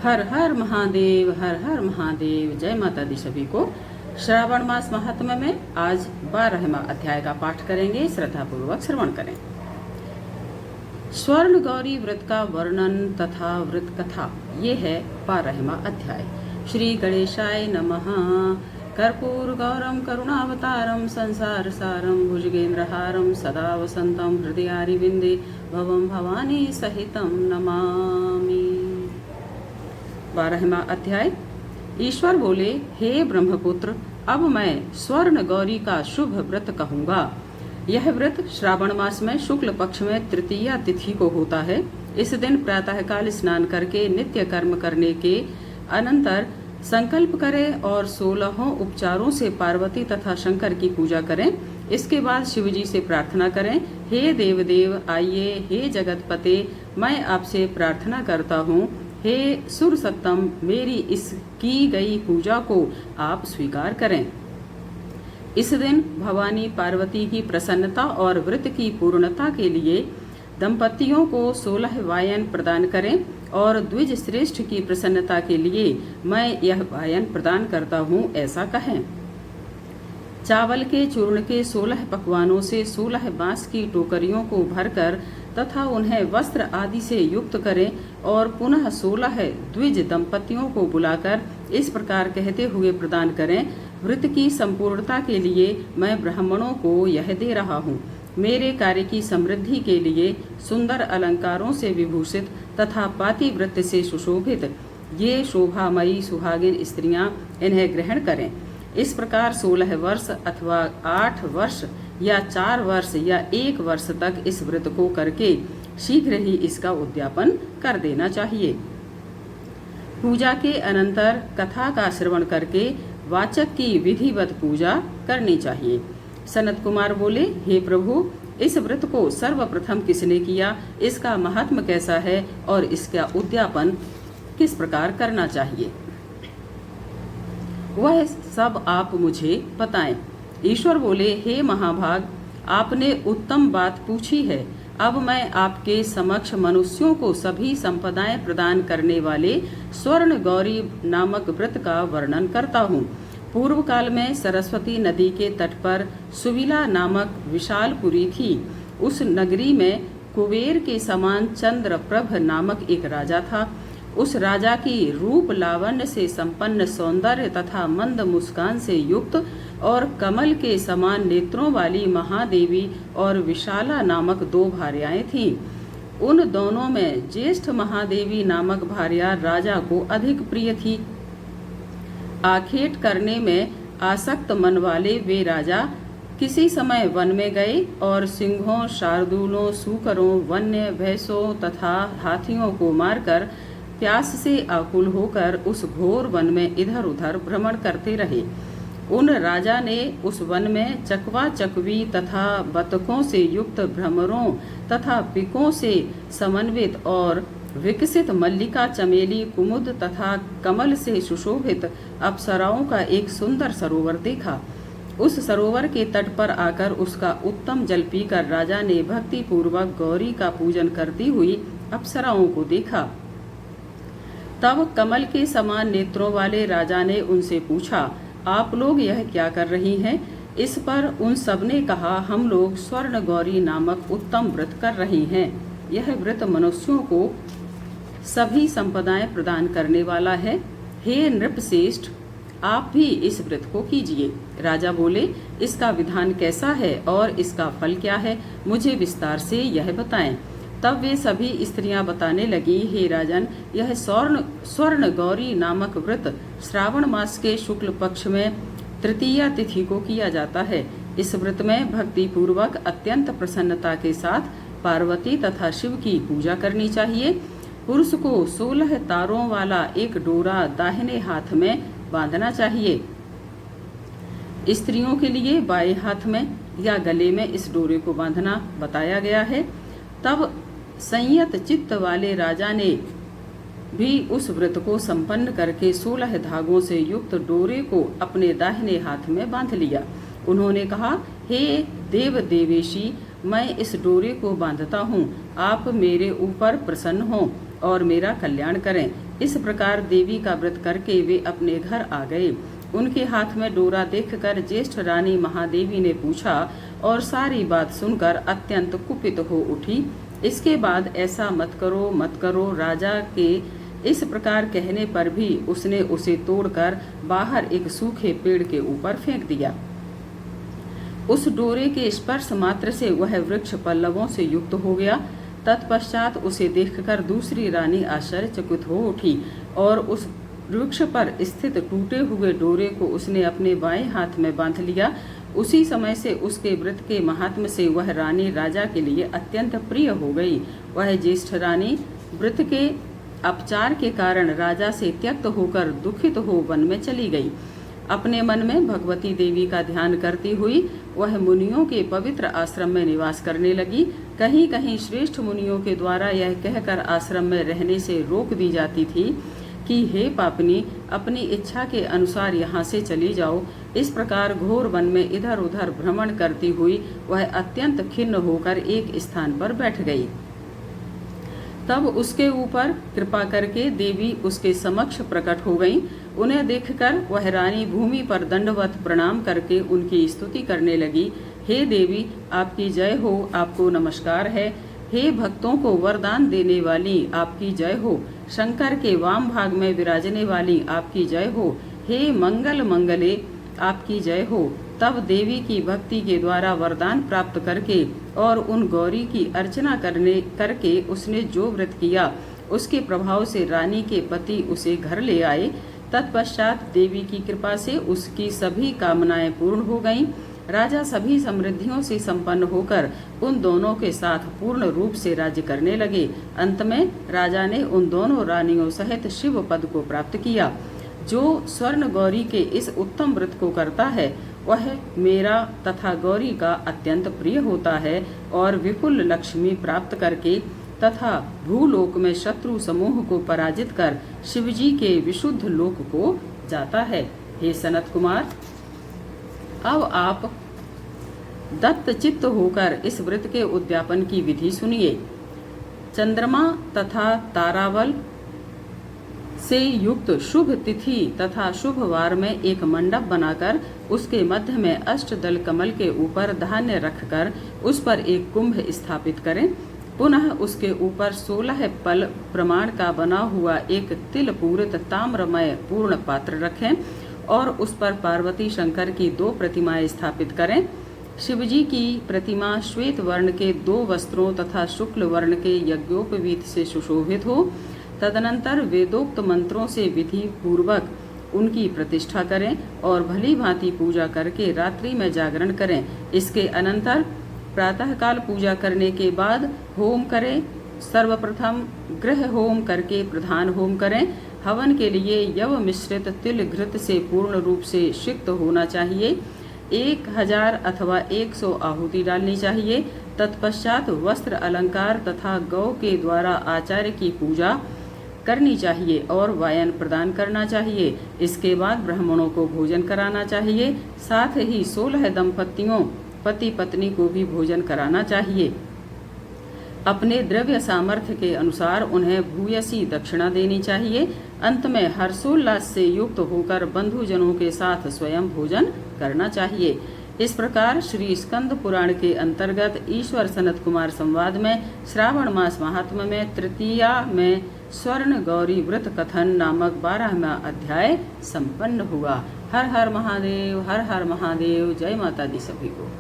हर हर महादेव, हर हर महादेव। जय माता दी सभी को। श्रावण मास महात्म्य में आज 12वां अध्याय का पाठ करेंगे। श्रद्धा पूर्वक श्रवण करें। स्वर्ण गौरी व्रत का वर्णन तथा व्रत कथा, ये है 12वां अध्याय। श्री गणेशाय नमः। कर्पूर गौरम करुणावतारम संसार सारम भुजगेन्द्रहारम सदा वसंतम हृदयारिविंदे भवम भवानी सहितम नमामि। 12वां अध्याय। ईश्वर बोले, हे ब्रह्मपुत्र, अब मैं स्वर्ण गौरी का शुभ व्रत कहूँगा। यह व्रत श्रावण मास में शुक्ल पक्ष में तृतीया तिथि को होता है। इस दिन प्रातःकाल स्नान करके नित्य कर्म करने के अनंतर संकल्प करें और 16 उपचारों से पार्वती तथा शंकर की पूजा करें। इसके बाद शिव जी से प्रार्थना करें, हे देवदेव आइए, हे जगतपते, मैं आपसे प्रार्थना करता हूँ, हे सुरसत्तम, मेरी इस की गई पूजा को आप स्वीकार करें। इस दिन भवानी पार्वती की प्रसन्नता और व्रत की पूर्णता के लिए दंपतियों को 16 वायन प्रदान करें और द्विज श्रेष्ठ की प्रसन्नता के लिए मैं यह वायन प्रदान करता हूँ, ऐसा कहें। चावल के चूर्ण के 16 पकवानों से 16 बांस की टोकरियों को भरकर तथा उन्हें वस्त्र आदि से युक्त करें और पुनः 16 द्विज दंपतियों को बुलाकर इस प्रकार कहते हुए प्रदान करें, व्रत की संपूर्णता के लिए मैं ब्राह्मणों को यह दे रहा हूँ। मेरे कार्य की समृद्धि के लिए सुंदर अलंकारों से विभूषित तथा पातिव्रत्य से सुशोभित ये शोभामयी सुहागिन स्त्रियां इन्हें ग्रहण करें। इस प्रकार 16 वर्ष अथवा 8 वर्ष या 4 वर्ष या 1 वर्ष तक इस व्रत को करके शीघ्र ही इसका उद्यापन कर देना चाहिए। पूजा के अनंतर कथा का श्रवण करके वाचक की विधिवत पूजा करनी चाहिए। सनत कुमार बोले, हे प्रभु, इस व्रत को सर्वप्रथम किसने किया, इसका महात्म कैसा है और इसका उद्यापन किस प्रकार करना चाहिए, वह सब आप मुझे बताएं। ईश्वर बोले, हे महाभाग, आपने उत्तम बात पूछी है। अब मैं आपके समक्ष मनुष्यों को सभी संपदाएं प्रदान करने वाले स्वर्ण गौरी नामक व्रत का वर्णन करता हूँ। पूर्व काल में सरस्वती नदी के तट पर सुविला नामक विशालपुरी थी। उस नगरी में कुबेर के समान चंद्रप्रभ नामक एक राजा था। उस राजा की रूप लावण्य से संपन्न सौंदर्य तथा मंद मुस्कान से युक्त और कमल के समान नेत्रों वाली महादेवी और विशाला नामक 2 भार्याएं थीं। उन दोनों में ज्येष्ठ महादेवी नामक भार्या राजा को अधिक प्रिय थी। आखेट करने में आसक्त मन वाले वे राजा किसी समय वन में गए और सिंहों, शार्दूलों, सूकरों, वन्य भैंसों तथा हाथियों को मारकर प्यास से आकुल होकर उस घोर वन में इधर उधर भ्रमण करते रहे। उन राजा ने उस वन में चकवा चकवी तथा बतखों से युक्त भ्रमरों तथा पिकों से समन्वित और विकसित मल्लिका, चमेली, कुमुद तथा कमल से सुशोभित अप्सराओं का एक सुंदर सरोवर देखा। उस सरोवर के तट पर आकर उसका उत्तम जल पीकर राजा ने भक्ति पूर्वक गौरी का पूजन करती हुई अप्सराओं को देखा। तब कमल के समान नेत्रों वाले राजा ने उनसे पूछा, आप लोग यह क्या कर रही हैं? इस पर उन सब ने कहा, हम लोग स्वर्ण गौरी नामक उत्तम व्रत कर रही हैं। यह व्रत मनुष्यों को सभी संपदाएं प्रदान करने वाला है। हे नृपश्रेष्ठ, आप भी इस व्रत को कीजिए। राजा बोले, इसका विधान कैसा है और इसका फल क्या है, मुझे विस्तार से यह बताएं। तब वे सभी स्त्रियां बताने लगी, हे राजन, यह स्वर्ण गौरी नामक व्रत श्रावण मास के शुक्ल पक्ष में तृतीया तिथि को किया जाता है। इस व्रत में भक्ति पूर्वक अत्यंत प्रसन्नता के साथ पार्वती तथा शिव की पूजा करनी चाहिए। पुरुष को 16 तारों वाला एक डोरा दाहिने हाथ में बांधना चाहिए। स्त्रियों के लिए बाएं हाथ में या गले में इस डोरे को बांधना बताया गया है। तब संयत चित्त वाले राजा ने भी उस व्रत को संपन्न करके 16 धागों से युक्त डोरे को अपने दाहिने हाथ में बांध लिया। उन्होंने कहा, हे देव देवेशी, मैं इस डोरे को बांधता हूँ, आप मेरे ऊपर प्रसन्न हों और मेरा कल्याण करें। इस प्रकार देवी का व्रत करके वे अपने घर आ गए। उनके हाथ में डोरा देखकर ज्येष्ठ रानी महादेवी ने पूछा और सारी बात सुनकर अत्यंत कुपित हो उठी। इसके बाद ऐसा मत करो राजा के इस प्रकार कहने पर भी उसने उसे तोड़कर बाहर एक सूखे पेड़ के ऊपर फेंक दिया। उस डोरे के स्पर्श मात्र से वह वृक्ष पल्लवों से युक्त हो गया। तत्पश्चात उसे देखकर दूसरी रानी आश्चर्यचकित हो उठी और उस वृक्ष पर स्थित टूटे हुए डोरे को उसने अपने बाएं हाथ में बांध लिया। उसी समय से उसके व्रत के महात्म्य से वह रानी राजा के लिए अत्यंत प्रिय हो गई। वह ज्येष्ठ रानी व्रत के अपचार के कारण राजा से त्यक्त होकर दुखित हो वन में चली गई। अपने मन में भगवती देवी का ध्यान करती हुई वह मुनियों के पवित्र आश्रम में निवास करने लगी। कहीं कहीं श्रेष्ठ मुनियों के द्वारा यह कहकर आश्रम में रहने से रोक दी जाती थी कि हे पापनी, अपनी इच्छा के अनुसार यहाँ से चली जाओ। इस प्रकार घोर वन में इधर उधर भ्रमण करती हुई वह अत्यंत खिन्न होकर एक स्थान पर बैठ गई। तब उसके ऊपर कृपा करके देवी उसके समक्ष प्रकट हो गईं। उन्हें देखकर वह रानी भूमि पर दंडवत प्रणाम करके उनकी स्तुति करने लगी। हे देवी, आपकी जय हो, आपको नमस्कार है। हे भक्तों को वरदान देने वाली, आपकी जय हो। शंकर के वाम भाग में विराजने वाली, आपकी जय हो। हे मंगल मंगले, आपकी जय हो। तब देवी की भक्ति के द्वारा वरदान प्राप्त करके और उन गौरी की अर्चना करके उसने जो व्रत किया उसके प्रभाव से रानी के पति उसे घर ले आए। तत्पश्चात देवी की कृपा से उसकी सभी कामनाएं पूर्ण हो गईं। राजा सभी समृद्धियों से संपन्न होकर उन दोनों के साथ पूर्ण रूप से राज्य करने लगे। अंत में राजा ने उन दोनों रानियों सहित शिव पद को प्राप्त किया। जो स्वर्ण गौरी के इस उत्तम व्रत को करता है वह मेरा तथा गौरी का अत्यंत प्रिय होता है और विपुल लक्ष्मी प्राप्त करके तथा भूलोक में शत्रु समूह को पराजित कर शिवजी के विशुद्ध लोक को जाता है। हे सनत कुमार, अब आप दत्त चित्त होकर इस व्रत के उद्यापन की विधि सुनिए। चंद्रमा तथा तारावल से युक्त शुभ तिथि तथा शुभ वार में एक मंडप बनाकर उसके मध्य में अष्टदल कमल के ऊपर धान्य रखकर उस पर एक कुंभ स्थापित करें। पुनः उसके ऊपर 16 पल प्रमाण का बना हुआ एक तिल पूरित ताम्रमय पूर्ण पात्र रखें और उस पर पार्वती शंकर की 2 प्रतिमाएं स्थापित करें। शिवजी की प्रतिमा श्वेत वर्ण के 2 वस्त्रों तथा शुक्ल वर्ण के यज्ञोपवीत से सुशोभित हो। तदनंतर वेदोक्त मंत्रों से विधि पूर्वक उनकी प्रतिष्ठा करें और भली भांति पूजा करके रात्रि में जागरण करें। इसके अनंतर प्रातःकाल पूजा करने के बाद होम करें। सर्वप्रथम गृह होम करके प्रधान होम करें। हवन के लिए यव मिश्रित तिल घृत से पूर्ण रूप से सिक्त होना चाहिए। 1000 अथवा 100 आहुति डालनी चाहिए। तत्पश्चात वस्त्र अलंकार तथा गौ के द्वारा आचार्य की पूजा करनी चाहिए और वायन प्रदान करना चाहिए। इसके बाद ब्राह्मणों को भोजन कराना चाहिए। साथ ही 16 दंपतियों पति पत्नी को भी भोजन कराना चाहिए। अपने द्रव्य सामर्थ्य के अनुसार उन्हें भूयसी दक्षिणा देनी चाहिए। अंत में हर्षोल्लास से युक्त होकर बंधुजनों के साथ स्वयं भोजन करना चाहिए। इस प्रकार श्री स्कंद पुराण के अंतर्गत ईश्वर सनत कुमार संवाद में श्रावण मास महात्म्य में तृतीया में स्वर्ण गौरी व्रत कथन नामक 12वां अध्याय संपन्न हुआ। हर हर महादेव, हर हर महादेव। जय माता दी सभी को।